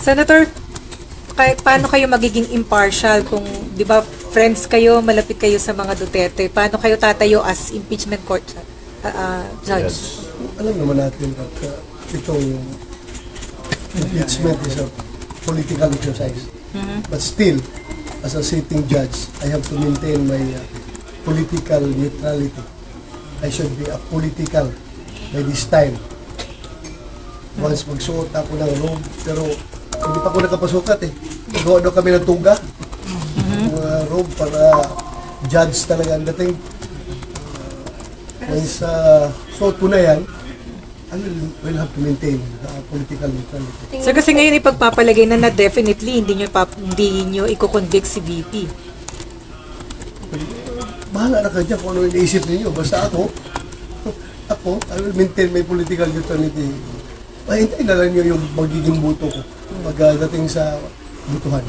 Senator, paano kayo magiging impartial kung, di ba, friends kayo, malapit kayo sa mga Duterte? Paano kayo tatayo as impeachment court judge? Yes. Alam naman natin at itong impeachment is a political exercise. But still, as a sitting judge, I have to maintain my political neutrality. I should be apolitical by this time. Once magsuot ako ng robe, pero hindi pa ako nakapasukat eh. Magawa daw kami ng tuga. Robe para judge talaga ang dating. Once suot ko na yan, I will have to maintain political neutrality. So kasi ngayon ipagpapalagay na definitely hindi nyo i-convict si VP. Bahala na kayo dyan kung ano yung naisip ninyo. Basta ako, I will maintain my political neutrality. Mahintay na lang nyo yung magiging buto ko pagdating sa butuhan.